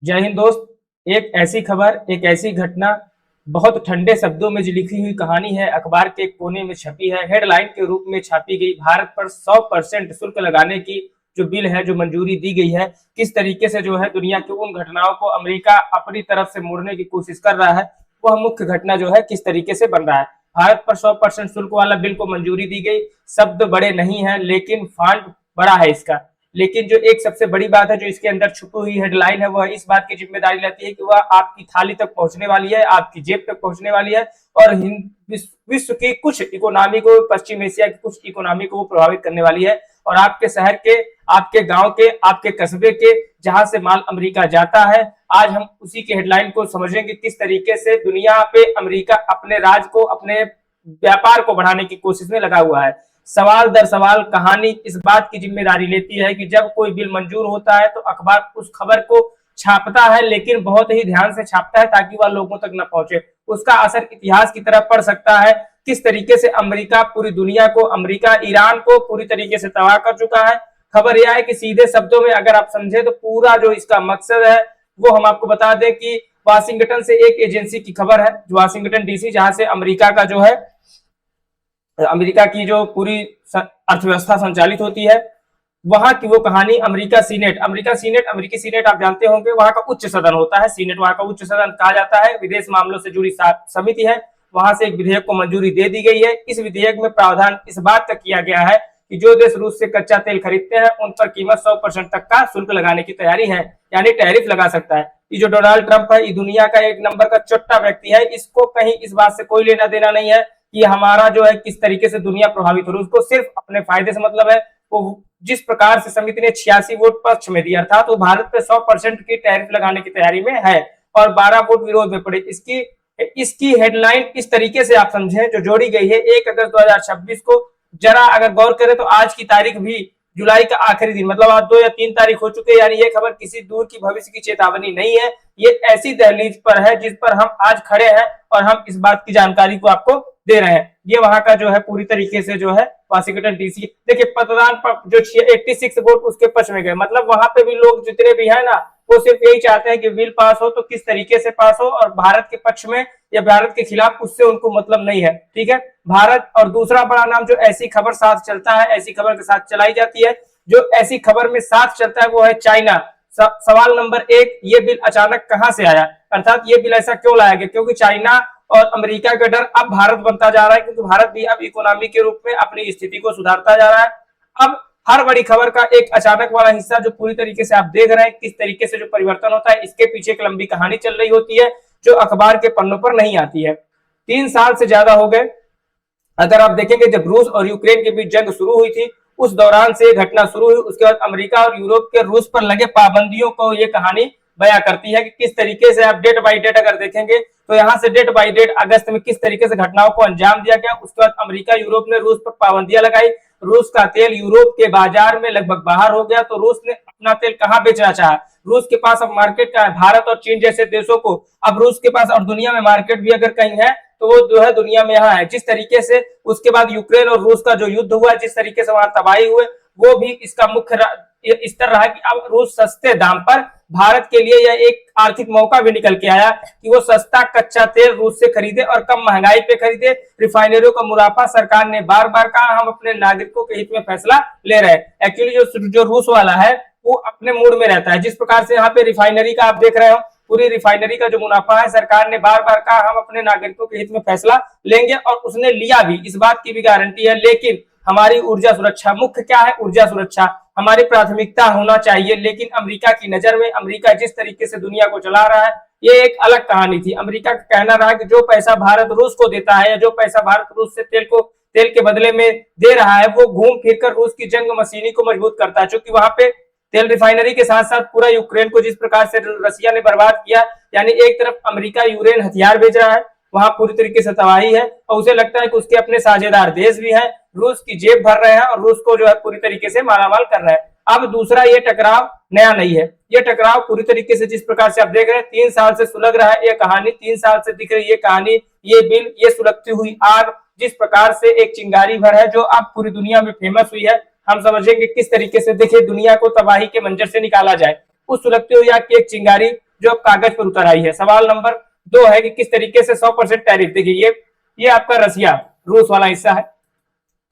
जय हिंद दोस्त। एक ऐसी खबर, एक ऐसी घटना, बहुत ठंडे शब्दों में जो लिखी हुई कहानी है, अखबार के एक कोने में छपी है, हेडलाइन के रूप में छापी गई। भारत पर 100% शुल्क लगाने की जो बिल है, जो मंजूरी दी गई है, किस तरीके से जो है दुनिया की उन घटनाओं को अमेरिका अपनी तरफ से मोड़ने की कोशिश कर रहा है, वह मुख्य घटना जो है किस तरीके से बन रहा है। भारत पर 100% शुल्क वाला बिल को मंजूरी दी गई। शब्द बड़े नहीं है लेकिन फॉन्ट बड़ा है इसका। लेकिन जो एक सबसे बड़ी बात है जो इसके अंदर छुपी हुई हेडलाइन है, वह इस बात की जिम्मेदारी लेती है कि वह आपकी थाली तक पहुंचने वाली है, आपकी जेब तक पहुंचने वाली है और विश्व की कुछ इकोनॉमी को, पश्चिम एशिया की कुछ इकोनॉमी को प्रभावित करने वाली है। और आपके शहर के, आपके गांव के, आपके कस्बे के, जहां से माल अमेरिका जाता है, आज हम उसी के हेडलाइन को समझेंगे किस तरीके से दुनिया पे अमेरिका अपने राज को, अपने व्यापार को बढ़ाने की कोशिश में लगा हुआ है। सवाल दर सवाल कहानी इस बात की जिम्मेदारी लेती है कि जब कोई बिल मंजूर होता है तो अखबार उस खबर को छापता है, लेकिन बहुत ही ध्यान से छापता है ताकि वह लोगों तक न पहुंचे। उसका असर इतिहास की तरफ पड़ सकता है। किस तरीके से अमेरिका पूरी दुनिया को, अमेरिका ईरान को पूरी तरीके से तबाह कर चुका है। खबर यह है कि सीधे शब्दों में अगर आप समझे तो पूरा जो इसका मकसद है वो हम आपको बता दें कि वाशिंगटन से एक एजेंसी की खबर है, वाशिंगटन डीसी, जहां से अमेरिका का जो है, अमेरिका की जो पूरी अर्थव्यवस्था संचालित होती है, वहां की वो कहानी। अमेरिका सीनेट, अमेरिकी सीनेट आप जानते होंगे, वहां का उच्च सदन होता है। सीनेट वहां का उच्च सदन कहा जाता है। विदेश मामलों से जुड़ी समिति है। वहां से एक विधेयक को मंजूरी दे दी गई है। इस विधेयक में प्रावधान इस बात का किया गया है कि जो देश रूस से कच्चा तेल खरीदते हैं उन पर कीमत 100% तक का शुल्क लगाने की तैयारी है, यानी टैरिफ लगा सकता है। ये जो डोनाल्ड ट्रंप है, ये दुनिया का एक नंबर का चोट्टा व्यक्ति है। इसको कहीं इस बात से कोई लेना देना नहीं है कि हमारा जो है किस तरीके से दुनिया प्रभावित हो रही है। उसको सिर्फ अपने फायदे से मतलब है। वो जिस प्रकार से समिति ने 86 वोट पक्ष में दिया, अर्थात वो भारत पे 100% की टैरिफ लगाने की तैयारी में है और 12 वोट विरोध में पड़े। इसकी इसकी हेडलाइन इस तरीके से आप समझें जो जोड़ी गई है 1 अगस्त 2026 को। जरा अगर गौर करें तो आज की तारीख भी जुलाई का आखिरी दिन, मतलब आज 2 या 3 तारीख हो चुके हैं, यानी ये खबर किसी दूर की भविष्य की चेतावनी नहीं है। ये ऐसी दहलीज पर है जिस पर हम आज खड़े हैं और हम इस बात की जानकारी को आपको दे रहे हैं। ये वहां का जो है पूरी तरीके से जो है वाशिंगटन डीसी। देखिए मतदान पर जो 86 वोट उसके पक्ष में गए, मतलब वहां पे भी लोग जितने भी है ना, वो सिर्फ यही चाहते हैं कि बिल पास हो तो किस तरीके से पास हो, और भारत के पक्ष में या भारत के खिलाफ उससे उनको मतलब नहीं है। ठीक है, भारत। और दूसरा बड़ा नाम जो ऐसी खबर साथ चलता है, ऐसी खबर के साथ चलाई जाती है, जो ऐसी खबर में साथ चलता है, वो है चाइना। सवाल नंबर 1, ये बिल अचानक कहां से आया, अर्थात ये बिल ऐसा क्यों लाया गया? क्योंकि चाइना और अमेरिका का डर अब भारत बनता जा रहा है, क्योंकि भारत भी अब इकोनॉमी के रूप में अपनी स्थिति को सुधारता जा रहा है। अब हर बड़ी खबर का एक अचानक वाला हिस्सा जो पूरी तरीके से आप देख रहे हैं किस तरीके से जो परिवर्तन होता है, इसके पीछे एक लंबी कहानी चल रही होती है जो अखबार के पन्नों पर नहीं आती है। 3 साल से ज्यादा हो गए। अगर आप देखेंगे जब रूस और यूक्रेन के बीच जंग शुरू हुई थी, उस दौरान से घटना शुरू हुई। उसके बाद अमेरिका और यूरोप के रूस पर लगे पाबंदियों को ये कहानी बयां करती है कि किस तरीके से आप डेट बाई डेट अगर देखेंगे तो यहाँ से डेट बाई डेट अगस्त में किस तरीके से घटनाओं को अंजाम दिया गया। उसके बाद अमेरिका, यूरोप ने रूस पर पाबंदियां लगाई। रूस का तेल यूरोप के बाजार में लगभग बाहर हो गया, तो रूस ने अपना तेल कहाँ बेचना चाहा? रूस के पास अब मार्केट का है, भारत और चीन जैसे देशों को अब रूस के पास और दुनिया में मार्केट भी अगर कहीं है तो वो जो है दुनिया में यहाँ है। जिस तरीके से उसके बाद यूक्रेन और रूस का जो युद्ध हुआ, जिस तरीके से वहां तबाही हुए, वो भी इसका मुख्य स्तर रहा कि अब रूस सस्ते दाम पर, भारत के लिए यह एक आर्थिक मौका भी निकल के आया कि वो सस्ता कच्चा तेल रूस से खरीदे और कम महंगाई पे खरीदे। रिफाइनरियों का मुनाफा सरकार ने बार बार कहा हम अपने नागरिकों के हित में फैसला ले रहे हैं। एक्चुअली जो रूस वाला है वो अपने मूड में रहता है। जिस प्रकार से यहाँ पे रिफाइनरी का आप देख रहे हो, पूरी रिफाइनरी का जो मुनाफा है, सरकार ने बार बार कहा हम अपने नागरिकों के हित में फैसला लेंगे और उसने लिया भी, इस बात की भी गारंटी है। लेकिन हमारी ऊर्जा सुरक्षा, मुख्य क्या है? ऊर्जा सुरक्षा हमारी प्राथमिकता होना चाहिए। लेकिन अमेरिका की नजर में, अमेरिका जिस तरीके से दुनिया को चला रहा है, ये एक अलग कहानी थी। अमेरिका का कहना रहा कि जो पैसा भारत रूस को देता है या जो पैसा भारत रूस से तेल के बदले में दे रहा है, वो घूम फिरकर रूस की जंग मशीनी को मजबूत करता है। क्योंकि वहां पे तेल रिफाइनरी के साथ साथ पूरा यूक्रेन को जिस प्रकार से रसिया ने बर्बाद किया, यानी एक तरफ अमेरिका यूरेन हथियार भेज रहा है, वहां पूरी तरीके से तबाही है, और उसे लगता है कि उसके अपने साझेदार देश भी हैं, रूस की जेब भर रहे हैं और रूस को जो है पूरी तरीके से मालामाल कर रहे हैं। अब दूसरा, ये टकराव नया नहीं है। ये टकराव पूरी तरीके से जिस प्रकार से आप देख रहे हैं 3 साल से सुलग रहा है ये कहानी, 3 साल से दिख रही ये कहानी, ये बिल, ये सुलगती हुई आग जिस प्रकार से एक चिंगारी भर है जो अब पूरी दुनिया में फेमस हुई है। हम समझेंगे किस तरीके से, देखिए, दुनिया को तबाही के मंजर से निकाला जाए। उस सुलगती हुई आग की एक चिंगारी जो अब कागज पर उतर आई है। सवाल नंबर 2 है कि किस तरीके से 100% टैरिफ, देखिए ये आपका रसिया रूस वाला हिस्सा है,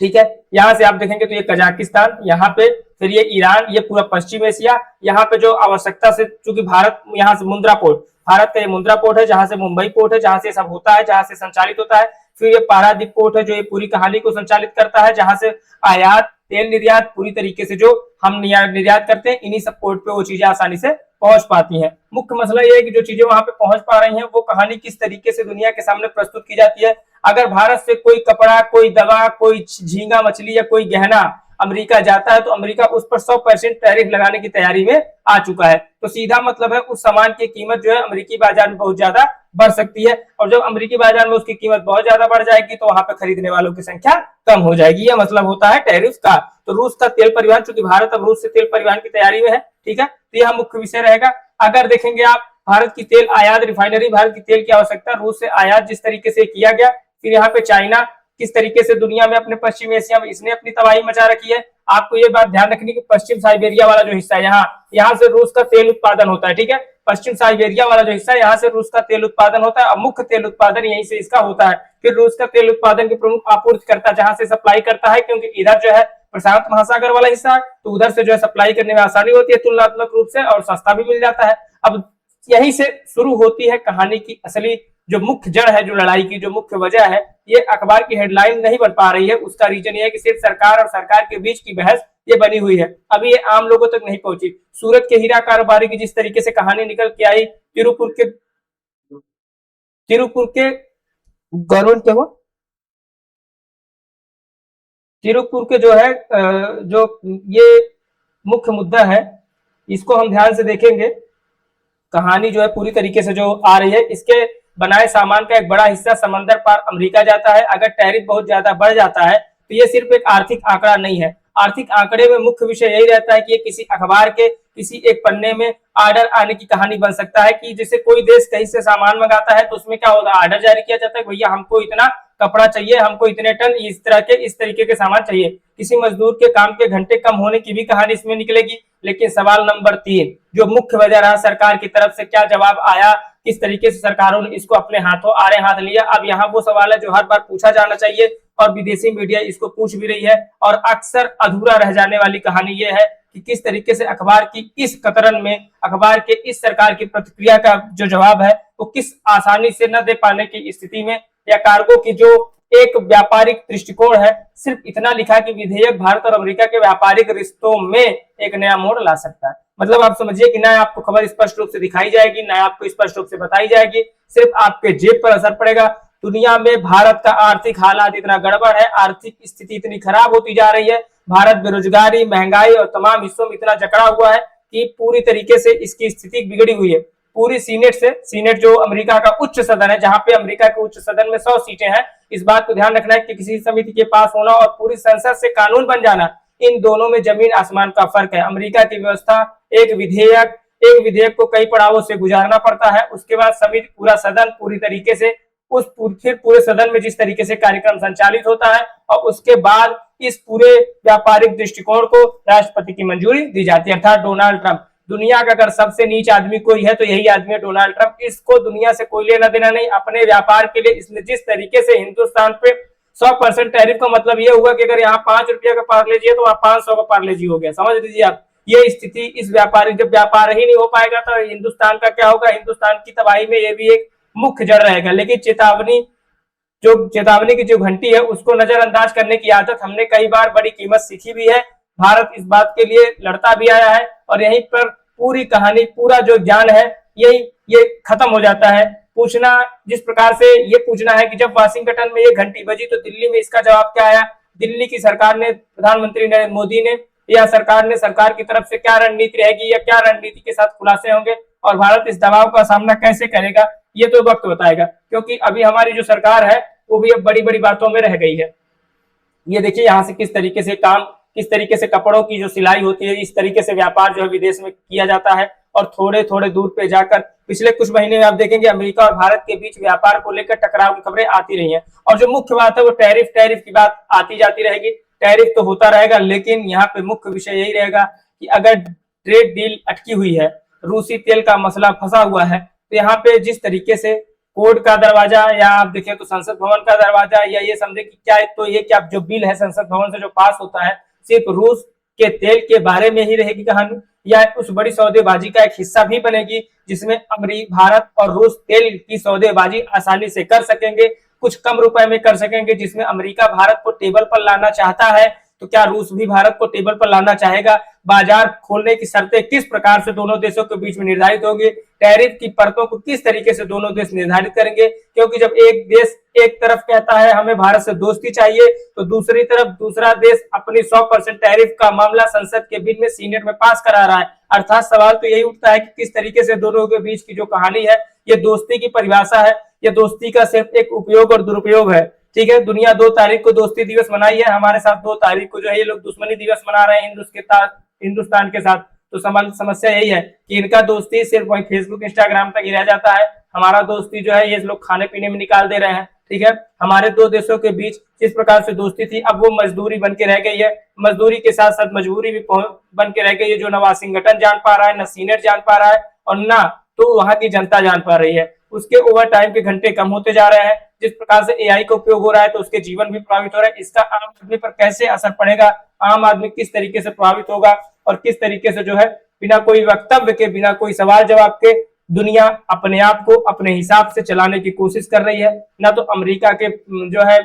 ठीक है। यहाँ से आप देखेंगे तो ये कजाकिस्तान, यहाँ पे फिर ये ईरान, ये पूरा पश्चिम एशिया। यहाँ पे जो आवश्यकता से, चूंकि भारत यहाँ से मुंद्रा पोर्ट, भारत का ये मुंद्रा पोर्ट है, जहां से मुंबई पोर्ट है, जहां से सब होता है, जहां से संचालित होता है। फिर ये पारादीप पोर्ट है जो ये पूरी कहानी को संचालित करता है, जहां से आयात, तेल निर्यात, पूरी तरीके से जो हम निर्यात करते हैं, इन्हीं सब पोर्ट पे वो चीजें आसानी से पहुंच पाती हैं। मुख्य मसला ये है कि जो चीजें वहां पे पहुंच पा रही हैं वो कहानी किस तरीके से दुनिया के सामने प्रस्तुत की जाती है। अगर भारत से कोई कपड़ा, कोई दवा, कोई झींगा मछली या कोई गहना अमेरिका जाता है तो अमेरिका उस पर 100% टैरिफ लगाने की तैयारी में आ चुका है। तो सीधा मतलब है उस सामान की कीमत जो है अमेरिकी बाजार में बहुत ज्यादा बढ़ सकती है, और जब अमेरिकी बाजार में उसकी कीमत बहुत ज्यादा बढ़ जाएगी तो वहां पर खरीदने वालों की संख्या कम हो जाएगी। यह मतलब होता है टैरिफ का। तो रूस का तेल परिवहन, चूंकि भारत अब रूस से तेल परिवहन की तैयारी में है, ठीक है, तो यह मुख्य विषय रहेगा। अगर देखेंगे आप भारत की तेल आयात, रिफाइनरी, भारत की तेल की आवश्यकता रूस से आयात जिस तरीके से किया गया, फिर यहाँ पे चाइना किस तरीके से दुनिया में, अपने पश्चिम एशिया में इसने अपनी तबाही मचा रखी है। आपको ये बात ध्यान रखनी कि पश्चिम साइबेरिया वाला जो हिस्सा है, यहाँ से रूस का तेल उत्पादन होता है, ठीक है। पश्चिम साइबेरिया वाला जो हिस्सा है, यहाँ से रूस का तेल उत्पादन होता है और मुख्य तेल उत्पादन यहीं से इसका होता है। फिर रूस का तेल उत्पादन के प्रमुख आपूर्तिकर्ता जहां से सप्लाई करता है, क्योंकि इधर जो है प्रशांत महासागर वाला हिस्सा है, तो उधर से जो है सप्लाई करने में आसानी होती है तुलनात्मक रूप से, और सस्ता भी मिल जाता है। अब यहीं से शुरू होती है कहानी की असली जो मुख्य जड़ है, जो लड़ाई की जो मुख्य वजह है। ये अखबार की हेडलाइन नहीं बन पा रही है, उसका रीजन ये है कि सिर्फ सरकार और सरकार के बीच की बहस ये बनी हुई है, अभी ये आम लोगों तक नहीं पहुंची। सूरत के हीरा कारोबारी की जिस तरीके से कहानी निकल के आई, तिरुपुर के गवर्नमेंट क्या हुआ, तिरुपुर के जो है जो ये मुख्य मुद्दा है, इसको हम ध्यान से देखेंगे। कहानी जो है पूरी तरीके से जो आ रही है, इसके बनाए सामान का एक बड़ा हिस्सा समंदर पार अमेरिका जाता है। अगर टैरिफ बहुत ज्यादा बढ़ जाता है तो ये सिर्फ एक आर्थिक आंकड़ा नहीं है। आर्थिक आंकड़े में मुख्य विषय यही रहता है कि ये किसी अखबार के किसी एक पन्ने में आर्डर आने की कहानी बन सकता है, कि जैसे कोई देश कहीं से सामान मंगाता है तो उसमें क्या होगा, आर्डर जारी किया जाता है, भैया हमको इतना कपड़ा चाहिए, हमको इतने टन इस तरीके के सामान चाहिए। किसी मजदूर के काम के घंटे कम होने की भी कहानी इसमें निकलेगी। लेकिन सवाल नंबर 3 जो मुख्य वजह रहा, सरकार की तरफ से क्या जवाब आया, किस तरीके से सरकारों ने इसको अपने हाथों आड़े हाथ लिया। अब यहाँ वो सवाल है जो हर बार पूछा जाना चाहिए और विदेशी मीडिया इसको पूछ भी रही है, और अक्सर अधूरा रह जाने वाली कहानी ये है कि किस तरीके से अखबार की इस कतरन में, अखबार के इस सरकार की प्रतिक्रिया का जो जवाब है वो किस आसानी से न दे पाने की स्थिति में, या कार्गो की जो एक व्यापारिक दृष्टिकोण है, सिर्फ इतना लिखा कि विधेयक भारत और अमेरिका के व्यापारिक रिश्तों में एक नया मोड़ ला सकता है। मतलब आप समझिए कि ना आपको खबर स्पष्ट रूप से दिखाई जाएगी, ना आपको स्पष्ट रूप से बताई जाएगी, सिर्फ आपके जेब पर असर पड़ेगा। दुनिया में भारत का आर्थिक हालात इतना गड़बड़ है, आर्थिक स्थिति इतनी खराब होती जा रही है, भारत बेरोजगारी, महंगाई और तमाम हिस्सों में इतना जकड़ा हुआ है कि पूरी तरीके से इसकी स्थिति बिगड़ी हुई है। पूरी सीनेट जो अमेरिका का उच्च सदन है, जहां पे अमेरिका के उच्च सदन में 100 सीटें हैं, इस बात को ध्यान रखना है कि किसी समिति के पास होना और पूरी संसद से कानून बन जाना, इन दोनों में जमीन आसमान का फर्क है। अमेरिका की व्यवस्था एक विधेयक को कई पड़ावों से गुजारना पड़ता है, उसके बाद समिति, पूरा सदन पूरी तरीके से फिर पूरे सदन में जिस तरीके से कार्यक्रम संचालित होता है, और उसके बाद इस पूरे व्यापारिक दृष्टिकोण को राष्ट्रपति की मंजूरी दी जाती है, अर्थात डोनाल्ड ट्रंप। दुनिया का अगर सबसे नीच आदमी कोई है तो यही आदमी है, डोनाल्ड ट्रंप। इसको दुनिया से कोई लेना देना नहीं। अपने व्यापार के लिए इसने जिस तरीके से हिंदुस्तान पे 100% टैरिफ का मतलब ये हुआ कि अगर यहाँ 5 रुपया का पार्ले जी है तो वहां 500 का पार्ले जी हो गया, समझ लीजिए आप। ये स्थिति इस व्यापारी, जब व्यापार ही नहीं हो पाएगा तो हिंदुस्तान का क्या होगा, हिंदुस्तान की तबाही में ये भी एक मुख्य जड़ रहेगा। लेकिन चेतावनी की जो घंटी है उसको नजरअंदाज करने की आदत हमने कई बार बड़ी कीमत सीखी भी है। भारत इस बात के लिए लड़ता भी आया है, और यहीं पर पूरी कहानी, पूरा जो ज्ञान है ये खत्म हो जाता है। पूछना जिस प्रकार से ये पूछना है कि जब वाशिंगटन में ये घंटी बजी तो दिल्ली में इसका जवाब क्या आया, दिल्ली की सरकार ने, प्रधानमंत्री नरेंद्र मोदी ने या सरकार की तरफ से क्या रणनीति रहेगी, या क्या रणनीति के साथ खुलासे होंगे, और भारत इस दबाव का सामना कैसे करेगा, ये तो वक्त बताएगा। क्योंकि अभी हमारी जो सरकार है वो भी अब बड़ी बड़ी बातों में रह गई है। ये देखिए यहाँ से किस तरीके से कपड़ों की जो सिलाई होती है, इस तरीके से व्यापार जो है विदेश में किया जाता है, और थोड़े थोड़े दूर पे जाकर पिछले कुछ महीने में आप देखेंगे अमेरिका और भारत के बीच व्यापार को लेकर टकराव की खबरें आती रही हैं। और जो मुख्य बात है वो टैरिफ की बात आती जाती रहेगी। टैरिफ तो होता रहेगा, लेकिन यहाँ पे मुख्य विषय यही रहेगा कि अगर ट्रेड डील अटकी हुई है रूसी तेल का मसला फंसा हुआ है। तो यहाँ पे जिस तरीके से कोर्ट का दरवाजा या आप देखें तो संसद भवन का दरवाजा, या ये समझे कि क्या तो ये क्या जो बिल है संसद भवन से जो पास होता है सिर्फ रूस के तेल के बारे में ही रहेगी कहानी, या उस बड़ी सौदेबाजी का एक हिस्सा भी बनेगी जिसमें भारत और रूस तेल की सौदेबाजी आसानी से कर सकेंगे, कुछ कम रुपए में कर सकेंगे। जिसमें अमेरिका भारत को टेबल पर लाना चाहता है, तो क्या रूस भी भारत को टेबल पर लाना चाहेगा? बाजार खोलने की शर्तें किस प्रकार से दोनों देशों के बीच में निर्धारित होगी? टैरिफ की परतों को किस तरीके से दोनों देश निर्धारित करेंगे? क्योंकि जब एक देश एक तरफ कहता है हमें भारत से दोस्ती चाहिए, तो दूसरी तरफ दूसरा देश अपनी 100% टैरिफ का मामला संसद के बिल में सीनेट में पास करा रहा है। अर्थात सवाल तो यही उठता है कि किस तरीके से दोनों के बीच की जो कहानी है, ये दोस्ती की परिभाषा है, ये दोस्ती का सिर्फ एक उपयोग और दुरुपयोग है। ठीक है, दुनिया 2 तारीख को दोस्ती दिवस मनाई है, हमारे साथ 2 तारीख को जो है ये लोग दुश्मनी दिवस मना रहे हैं हिंदुस्तान के साथ। तो समस्या यही है कि इनका दोस्ती सिर्फ वही फेसबुक इंस्टाग्राम तक ही रह जाता है, हमारा दोस्ती जो है ये लोग खाने पीने में निकाल दे रहे हैं। ठीक है, हमारे 2 देशों के बीच जिस प्रकार से दोस्ती थी अब वो मजदूरी बन के रह गई है, मजदूरी के साथ साथ मजबूरी भी बन के रह गई है, जो न वाशिंगटन जान पा रहा है, न सीनेट जान पा रहा है, और ना तो वहां की जनता जान पा रही है। उसके ओवर टाइम के घंटे कम होते जा रहे हैं, जिस प्रकार से एआई का उपयोग हो रहा है तो उसके जीवन भी प्रभावित हो रहा है। इसका आम आदमी पर कैसे असर पड़ेगा, आम आदमी किस तरीके से प्रभावित होगा, और किस तरीके से जो है बिना कोई वक्तव्य के, बिना कोई सवाल जवाब के दुनिया अपने आप को अपने हिसाब से चलाने की कोशिश कर रही है। ना तो अमेरिका के जो है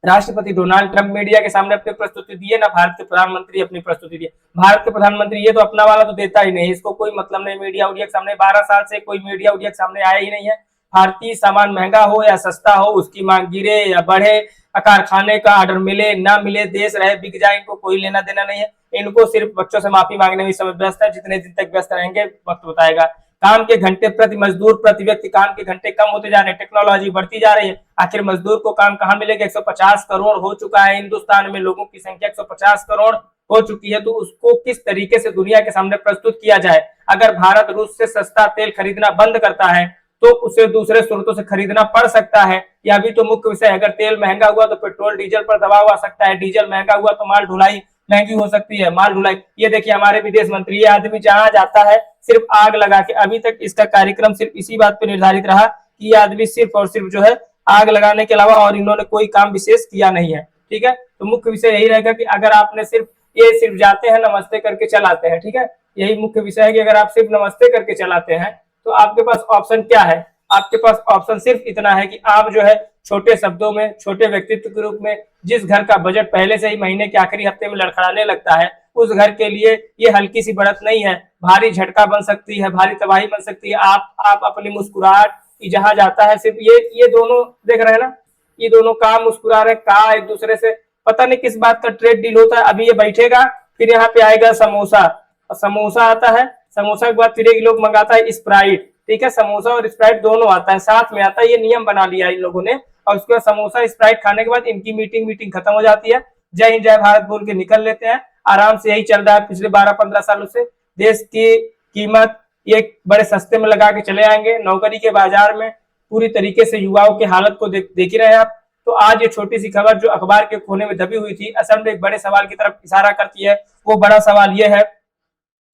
राष्ट्रपति डोनाल्ड ट्रंप मीडिया के सामने अपनी प्रस्तुति दिए, ना भारत के प्रधानमंत्री अपनी प्रस्तुति दिए। भारत के प्रधानमंत्री ये तो अपना वाला तो देता ही नहीं, इसको कोई मतलब नहीं मीडिया उडिया के सामने, 12 साल से कोई मीडिया उडिया के सामने आया ही नहीं है। भारतीय सामान महंगा हो या सस्ता हो, उसकी मांग गिरे या बढ़े, कारखाने का ऑर्डर मिले ना मिले, देश रहे बिक जाए, इनको कोई लेना देना नहीं है। इनको सिर्फ बच्चों से माफी मांगने में समय व्यस्त है, जितने दिन तक व्यस्त रहेंगे वक्त बताएगा। काम के घंटे प्रति मजदूर प्रति व्यक्ति, काम के घंटे कम होते जा रहे हैं, टेक्नोलॉजी बढ़ती जा रही है, आखिर मजदूर को काम कहाँ मिलेगा? 150 करोड़ हो चुका है हिंदुस्तान में, लोगों की संख्या 150 करोड़ हो चुकी है, तो उसको किस तरीके से दुनिया के सामने प्रस्तुत किया जाए? अगर भारत रूस से सस्ता तेल खरीदना बंद करता है तो उसे दूसरे स्रोतों से खरीदना पड़ सकता है। यह भी तो मुख्य विषय है। अगर तेल महंगा हुआ तो पेट्रोल डीजल पर दबाव आ सकता है, डीजल महंगा हुआ तो माल ढुलाई महंगी हो सकती है, माल ढुलाई। ये देखिए हमारे विदेश मंत्री, ये आदमी जहां जाता है सिर्फ आग लगा के, अभी तक इसका कार्यक्रम सिर्फ इसी बात पे निर्धारित रहा कि ये आदमी सिर्फ और सिर्फ जो है आग लगाने के अलावा और इन्होंने कोई काम विशेष किया नहीं है। ठीक है, तो मुख्य विषय यही रहेगा कि अगर आपने सिर्फ जाते हैं नमस्ते करके चलाते हैं, ठीक है, यही मुख्य विषय है कि अगर आप सिर्फ नमस्ते करके चलाते हैं तो आपके पास ऑप्शन क्या है? आपके पास ऑप्शन सिर्फ इतना है कि आप जो है छोटे शब्दों में, छोटे व्यक्तित्व के रूप में, जिस घर का बजट पहले से ही महीने के आखिरी हफ्ते में लड़खड़ाने लगता है, उस घर के लिए ये हल्की सी बढ़त नहीं है, भारी झटका बन सकती है, भारी तबाही बन सकती है। आप अपनी मुस्कुराहट जहां जाता है, सिर्फ ये दोनों देख रहे हैं ना, ये दोनों काम मुस्कुरा रहे, कहा एक दूसरे से, पता नहीं किस बात का ट्रेड डील होता है। अभी ये बैठेगा, फिर यहाँ पे आएगा समोसा, समोसा आता है, समोसा के बाद फिर एक लोग मंगाता है स्प्राइट। ठीक है, समोसा और स्प्राइट दोनों आता है, साथ में आता है, ये नियम बना लिया इन लोगों ने। और उसके बाद समोसा स्प्राइट खाने के बाद इनकी मीटिंग खत्म हो जाती है, जय हिंद जय भारत बोल के निकल लेते हैं। आराम से यही चल रहा है पिछले 12-15 सालों से। देश की कीमत एक बड़े सस्ते में लगा के चले आएंगे, नौकरी के बाजार में पूरी तरीके से युवाओं की हालत को देख ही रहे हैं आप। तो आज ये छोटी सी खबर जो अखबार के कोने में दबी हुई थी, असल में एक बड़े सवाल की तरफ इशारा करती है। वो बड़ा सवाल ये है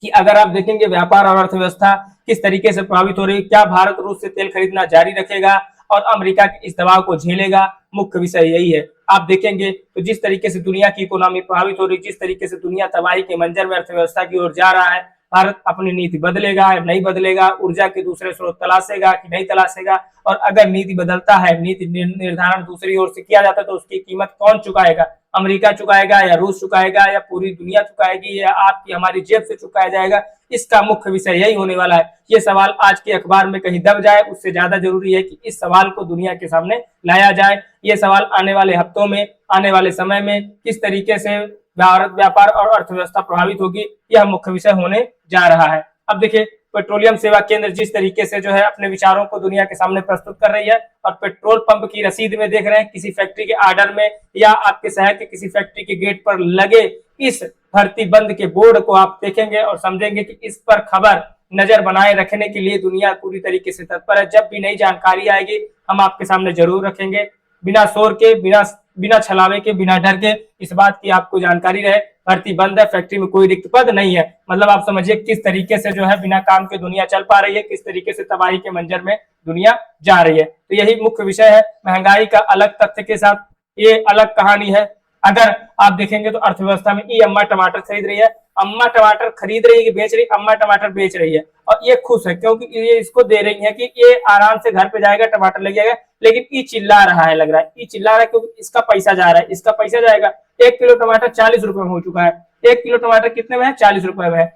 कि अगर आप देखेंगे व्यापार और अर्थव्यवस्था किस तरीके से प्रभावित हो रही है, क्या भारत रूस से तेल खरीदना जारी रखेगा और अमेरिका के इस दबाव को झेलेगा? मुख्य विषय यही है। आप देखेंगे तो जिस तरीके से दुनिया की इकोनॉमी प्रभावित हो रही है, जिस तरीके से दुनिया तबाही के मंजर में अर्थव्यवस्था की ओर जा रहा है, भारत अपनी नीति बदलेगा या नहीं बदलेगा, ऊर्जा के दूसरे स्रोत तलाशेगा कि नहीं तलाशेगा, और अगर नीति बदलता है, नीति निर्धारण दूसरी ओर से किया जाता है, तो उसकी कीमत कौन चुकाएगा? अमेरिका चुकाएगा या रूस चुकाएगा या पूरी दुनिया चुकाएगी या आपकी हमारी जेब से चुकाया जाएगा? इसका मुख्य विषय यही होने वाला है। ये सवाल आज के अखबार में कहीं दब जाए, उससे ज्यादा जरूरी है कि इस सवाल को दुनिया के सामने लाया जाए। ये सवाल आने वाले हफ्तों में, आने वाले समय में किस तरीके से भारत व्यापार और अर्थव्यवस्था प्रभावित होगी, यह मुख्य विषय होने जा रहा है। अब देखिए, पेट्रोलियम सेवा केंद्र जिस तरीके से जो है अपने विचारों को दुनिया के सामने प्रस्तुत कर रही है, और पेट्रोल पंप की रसीद में देख रहे हैं, किसी फैक्ट्री के आर्डर में या आपके शहर के किसी फैक्ट्री के गेट पर लगे इस भर्ती बंद के बोर्ड को आप देखेंगे और समझेंगे कि इस पर खबर नजर बनाए रखने के लिए दुनिया पूरी तरीके से तत्पर है। जब भी नई जानकारी आएगी हम आपके सामने जरूर रखेंगे, बिना शोर के, बिना बिना छलावे के, बिना डर के, इस बात की आपको जानकारी रहे, भर्ती बंद है, फैक्ट्री में कोई रिक्त पद नहीं है। मतलब आप समझिए किस तरीके से जो है बिना काम के दुनिया चल पा रही है, किस तरीके से तबाही के मंजर में दुनिया जा रही है। तो यही मुख्य विषय है। महंगाई का अलग तथ्य के साथ ये अलग कहानी है। अगर आप देखेंगे तो अर्थव्यवस्था में अम्मा टमाटर खरीद रही है, अम्मा टमाटर खरीद रही है कि बेच रही, अम्मा टमाटर बेच रही है, और ये खुश है क्योंकि ये इसको दे रही है कि ये आराम से घर पे जाएगा, टमाटर ले जाएगा। लेकिन ये चिल्ला रहा है, लग रहा है ये चिल्ला रहा है क्योंकि इसका पैसा जा रहा है, इसका पैसा जाएगा। 1 किलो टमाटर 40 रुपए में हो चुका है। 1 किलो टमाटर कितने में है? 40 रुपए में है।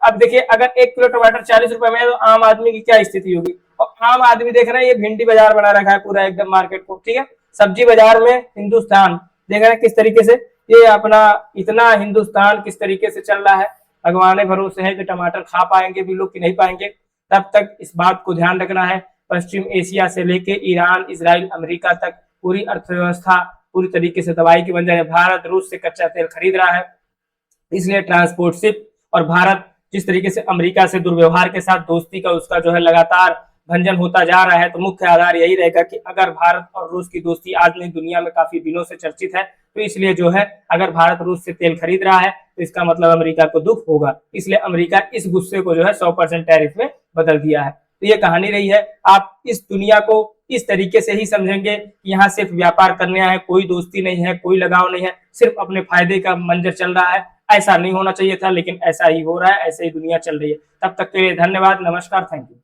अब देखिए, अगर 1 किलो टमाटर 40 रुपए में है तो आम आदमी की क्या स्थिति होगी। और आम आदमी देख रहे हैं ये भिंडी बाजार बना रखा है पूरा एकदम मार्केट को, ठीक है। सब्जी बाजार में हिंदुस्तान देख रहे हैं किस तरीके से ये अपना इतना हिंदुस्तान किस तरीके से चल रहा है। भगवान भरोसे है कि टमाटर खा पाएंगे भी लोग कि नहीं पाएंगे। तब तक इस बात को ध्यान रखना है, पश्चिम एशिया से लेके ईरान, इजराइल, अमेरिका तक पूरी अर्थव्यवस्था पूरी तरीके से दवाई की बन जाए। भारत रूस से कच्चा तेल खरीद रहा है, इसलिए ट्रांसपोर्ट शिप, और भारत जिस तरीके से अमेरिका से दुर्व्यवहार के साथ दोस्ती का उसका जो है लगातार भंजन होता जा रहा है, तो मुख्य आधार यही रहेगा कि अगर भारत और रूस की दोस्ती आज नहीं दुनिया में काफी दिनों से चर्चित है, तो इसलिए जो है अगर भारत रूस से तेल खरीद रहा है तो इसका मतलब अमेरिका को दुख होगा। इसलिए अमेरिका इस गुस्से को जो है 100% टैरिफ में बदल दिया है। तो ये कहानी रही है। आप इस दुनिया को इस तरीके से ही समझेंगे कि यहाँ सिर्फ व्यापार करने आए, कोई दोस्ती नहीं है, कोई लगाव नहीं है, सिर्फ अपने फायदे का मंजर चल रहा है। ऐसा नहीं होना चाहिए था, लेकिन ऐसा ही हो रहा है, ऐसे ही दुनिया चल रही है। तब तक के लिए धन्यवाद, नमस्कार, थैंक यू।